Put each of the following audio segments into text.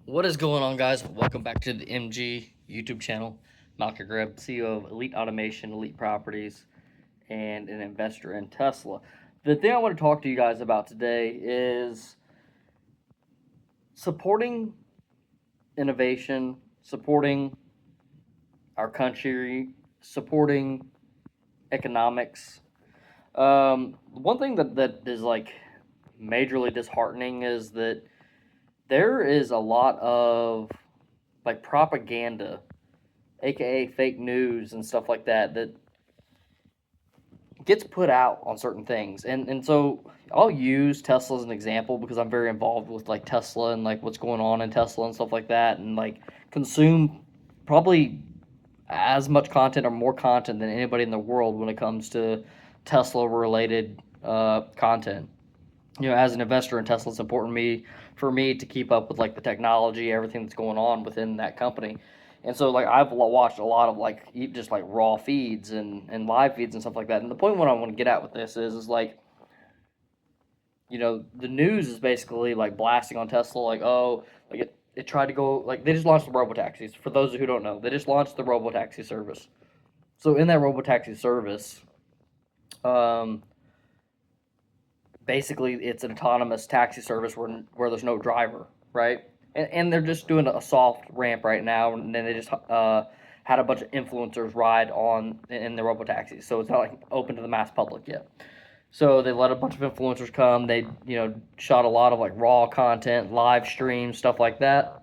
What is going on, guys? Welcome back to the MG YouTube channel. Malachi Greb, CEO of Elite Automation, Elite Properties, and an investor in Tesla. The thing I want to talk to you guys about today is supporting innovation, supporting our country, supporting economics. One thing that is like majorly disheartening is that there is a lot of like propaganda, aka fake news and stuff like that, that gets put out on certain things. And so I'll use Tesla as an example because I'm very involved with like Tesla and like what's going on in Tesla and stuff like that, and like consume probably as much content or more content than anybody in the world when it comes to Tesla related content. As an investor in Tesla, it's important for me to keep up with like the technology, everything that's going on within that company. And so like I've watched a lot of like just like raw feeds and live feeds and stuff like that. And the point what I want to get at with this is like, the news is basically like blasting on Tesla, like, oh, like it tried to go, like they just launched the Robotaxis. For those who don't know, they just launched the Robotaxi service. So in that Robotaxi service, um, basically it's an autonomous taxi service where there's no driver, right? And they're just doing a soft ramp right now, and then they just had a bunch of influencers ride on in the robo taxis, so it's not like open to the mass public yet. So they let a bunch of influencers come. They shot a lot of like raw content, live streams, stuff like that.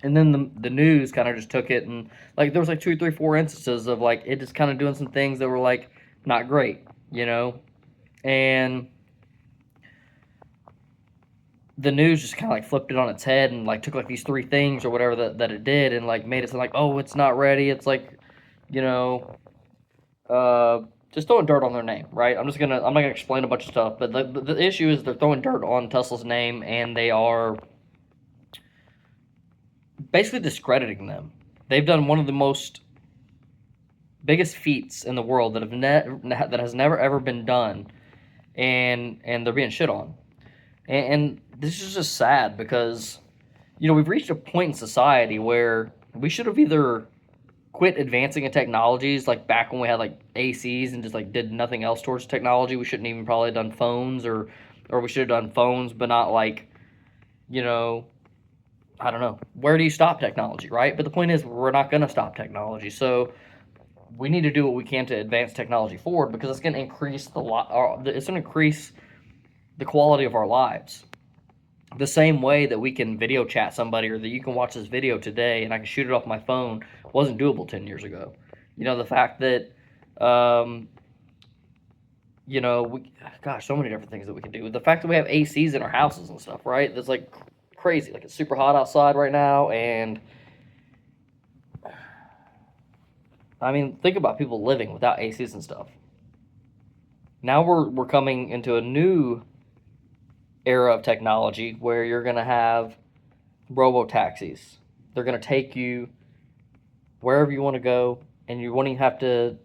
And then the news kind of just took it, and like there was like two, three, four instances of like it just kind of doing some things that were like not great, and the news just kind of like flipped it on its head and like took like these three things or whatever that it did and like made it sound like, oh, it's not ready. It's like, you know, uh, just throwing dirt on their name, right? I'm not gonna explain a bunch of stuff, but the issue is they're throwing dirt on Tesla's name, and they are basically discrediting them. They've done one of the most biggest feats in the world that has never ever been done, and they're being shit on. And this is just sad because we've reached a point in society where we should have either quit advancing in technologies, like back when we had like ACs and just like did nothing else towards technology. We shouldn't even probably have done phones, or we should have done phones but not like, you know I don't know, where do you stop technology, right? But the point is we're not going to stop technology, so we need to do what we can to advance technology forward, because it's going to increase it's going to increase the quality of our lives. The same way that we can video chat somebody, or that you can watch this video today and I can shoot it off my phone, wasn't doable 10 years ago. The fact that, um, gosh, so many different things that we can do. The fact that we have ACs in our houses and stuff, right? That's like crazy. Like it's super hot outside right now, and I mean, think about people living without ACs and stuff. Now we're coming into a new era of technology where you're going to have robo taxis. They're going to take you wherever you want to go, and you won't even have to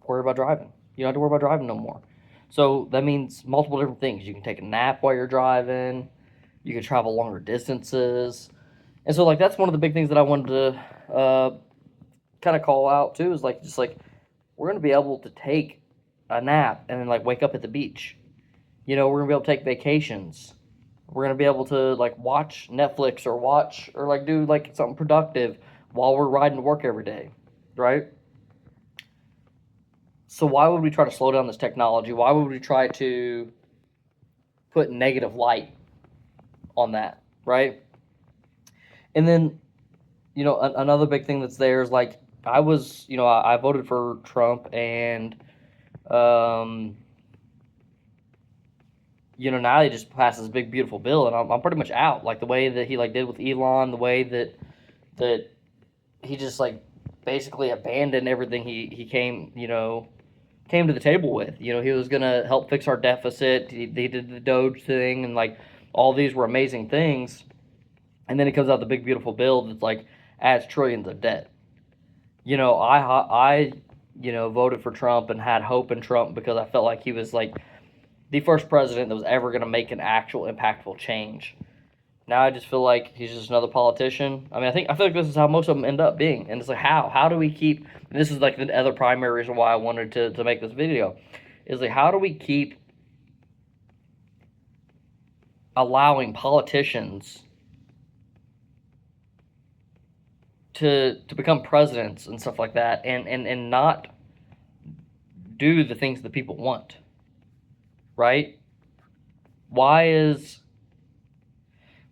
worry about driving. You don't have to worry about driving no more. So that means multiple different things. You can take a nap while you're driving. You can travel longer distances. And so, like, that's one of the big things that I wanted to kind of call out too, is like, just like, we're going to be able to take a nap and then like wake up at the beach. We're going to be able to take vacations. We're going to be able to like watch Netflix, or like do like something productive while we're riding to work every day, right? So why would we try to slow down this technology? Why would we try to put negative light on that, right? And then, another big thing that's there is like, I voted for Trump, and um, now he just passed this big beautiful bill, and I'm pretty much out. Like the way that he like did with Elon, the way that he just like basically abandoned everything he came to the table with. He was gonna help fix our deficit. He did the Doge thing, and like all these were amazing things. And then it comes out the big beautiful bill that's like adds trillions of debt. I voted for Trump and had hope in Trump because I felt like he was like the first president that was ever going to make an actual impactful change. Now I just feel like he's just another politician. I mean, I feel like this is how most of them end up being, and it's like how do we keep? And this is like the other primary reason why I wanted to make this video, is like how do we keep allowing politicians to become presidents and stuff like that, and not do the things that people want, right? Why is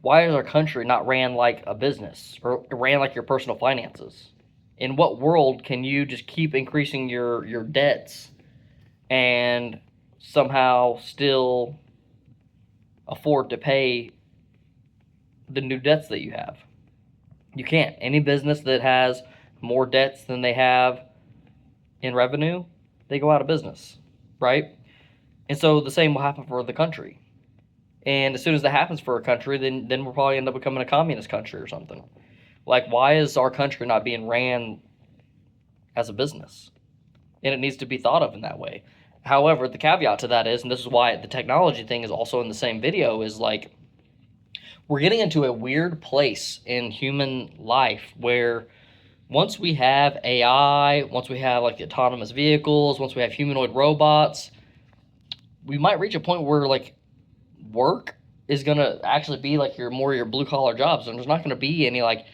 our country not ran like a business or ran like your personal finances? In what world can you just keep increasing your debts and somehow still afford to pay the new debts that you have? You can't. Any business that has more debts than they have in revenue, they go out of business, right? And so the same will happen for the country. And as soon as that happens for a country, then we'll probably end up becoming a communist country or something. Like, why is our country not being ran as a business? And it needs to be thought of in that way. However, the caveat to that is, and this is why the technology thing is also in the same video, is like we're getting into a weird place in human life where once we have AI, once we have like the autonomous vehicles, once we have humanoid robots, we might reach a point where like work is gonna actually be like your blue collar jobs, and there's not gonna be any like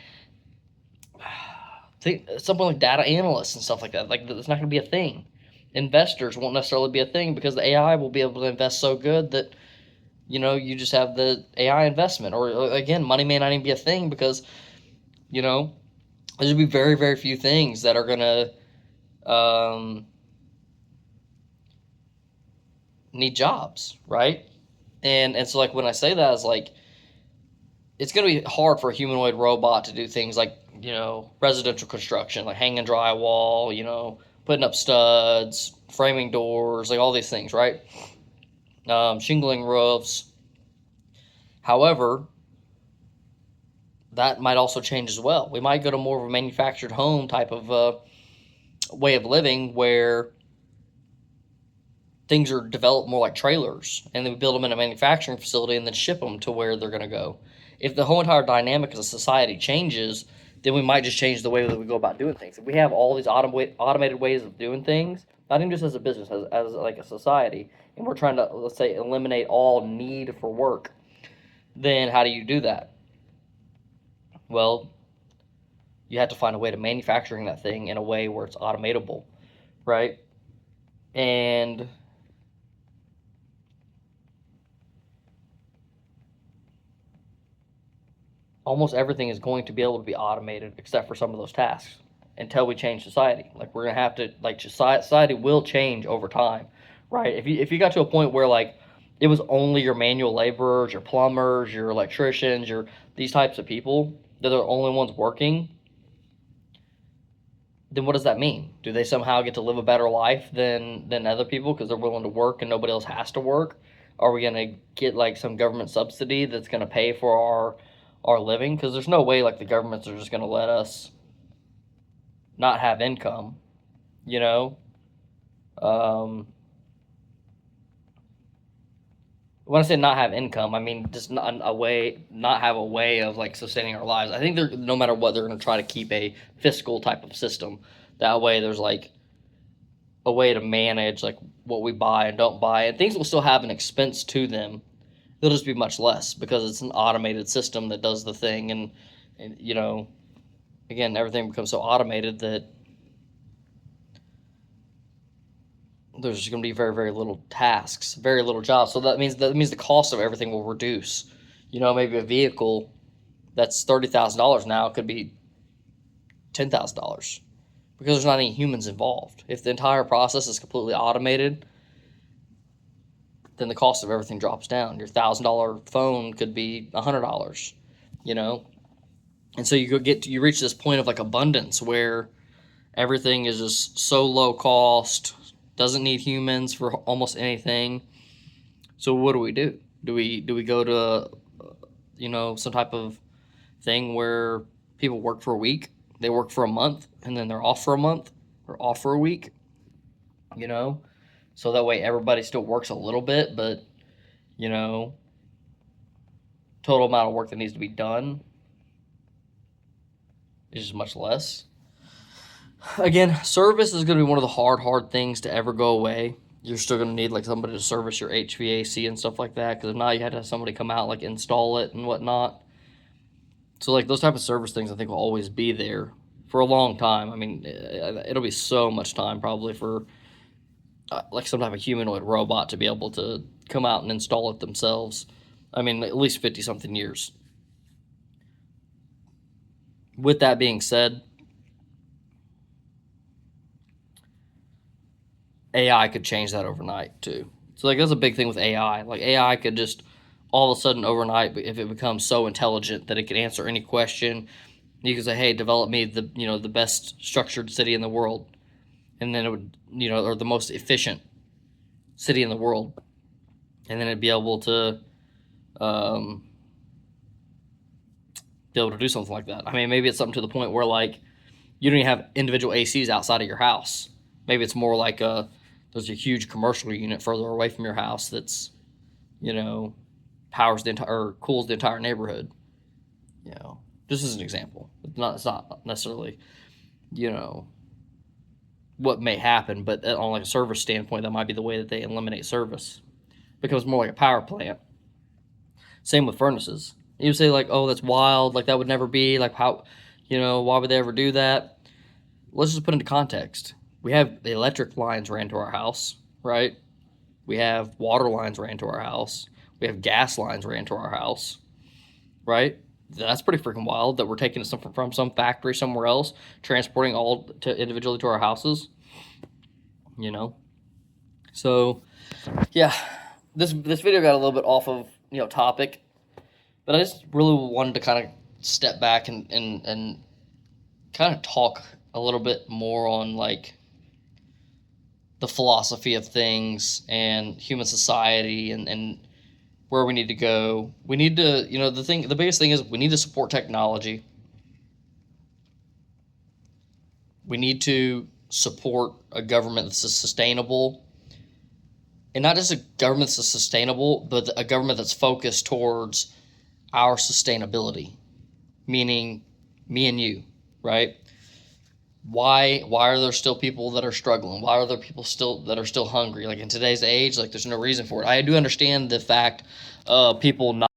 something like data analysts and stuff like that. Like it's not gonna be a thing. Investors won't necessarily be a thing because the AI will be able to invest so good that you just have the AI investment. Or again, money may not even be a thing because there'll be very, very few things that are gonna need jobs, right? And so like when I say that, it's like it's gonna be hard for a humanoid robot to do things like residential construction, like hanging drywall, putting up studs, framing doors, like all these things, right? Shingling roofs. However, that might also change as well. We might go to more of a manufactured home type of way of living where things are developed more like trailers, and then we build them in a manufacturing facility and then ship them to where they're going to go. If the whole entire dynamic of the society changes, then we might just change the way that we go about doing things. If we have all these automated ways of doing things, not even just as a business, as like a society, and we're trying to, let's say, eliminate all need for work, then how do you do that? Well, you have to find a way to manufacturing that thing in a way where it's automatable, right? And almost everything is going to be able to be automated except for some of those tasks until we change society. Like we're gonna have to, like, society will change over time, right? If you got to a point where like it was only your manual laborers, your plumbers, your electricians, your these types of people that are the only ones working, then what does that mean? Do they somehow get to live a better life than other people because they're willing to work and nobody else has to work? Are we gonna get like some government subsidy that's gonna pay for our living? Because there's no way like the governments are just gonna let us not have income, you know. When I say not have income, I mean just not have a way of like sustaining our lives. I think they're no matter what, they're going to try to keep a fiscal type of system. That way, there's like a way to manage like what we buy and don't buy, and things will still have an expense to them. They'll just be much less because it's an automated system that does the thing, and again, everything becomes so automated that there's going to be very, very little tasks, very little jobs. So that means the cost of everything will reduce. Maybe a vehicle that's $30,000 now could be $10,000 because there's not any humans involved. If the entire process is completely automated, then the cost of everything drops down. Your $1,000 phone could be $100. And so you reach this point of like abundance where everything is just so low cost, doesn't need humans for almost anything. So what do? Do we go to some type of thing where people work for a week, they work for a month, and then they're off for a month or off for a week, so that way everybody still works a little bit, but total amount of work that needs to be done is just much less. Again, service is going to be one of the hard things to ever go away. You're still going to need like somebody to service your HVAC and stuff like that, because if not, you had to have somebody come out, like install it and whatnot. So like those type of service things I think will always be there for a long time. I mean, it'll be so much time probably for like some type of humanoid robot to be able to come out and install it themselves. I mean, at least 50-something years. With that being said, AI could change that overnight too. So like that's a big thing with AI. Like AI could just all of a sudden overnight, if it becomes so intelligent that it can answer any question, you can say, "Hey, develop me the best structured city in the world," and then it would or the most efficient city in the world, and then it'd be able to do something like that. I mean, maybe it's something to the point where like you don't even have individual ACs outside of your house. Maybe it's more like there's a huge commercial unit further away from your house that's powers the entire or cools the entire neighborhood. Just as an example. It's not necessarily what may happen, but on like a service standpoint, that might be the way that they eliminate service. It becomes more like a power plant. Same with furnaces. You say like, oh, that's wild, like that would never be, like how, why would they ever do that? Let's just put into context. We have the electric lines ran to our house, right? We have water lines ran to our house. We have gas lines ran to our house, right? That's pretty freaking wild that we're taking something from some factory somewhere else, transporting all to individually to our houses, So, yeah, this video got a little bit off of, topic, but I just really wanted to kind of step back and kind of talk a little bit more on like the philosophy of things and human society and where we need to go. We need to, the biggest thing is we need to support technology. We need to support a government that's sustainable, and not just a government that's sustainable, but a government that's focused towards our sustainability, meaning me and you, right? Why are there still people that are struggling? Why are there people that are still hungry? Like in today's age, like there's no reason for it. I do understand the fact of people not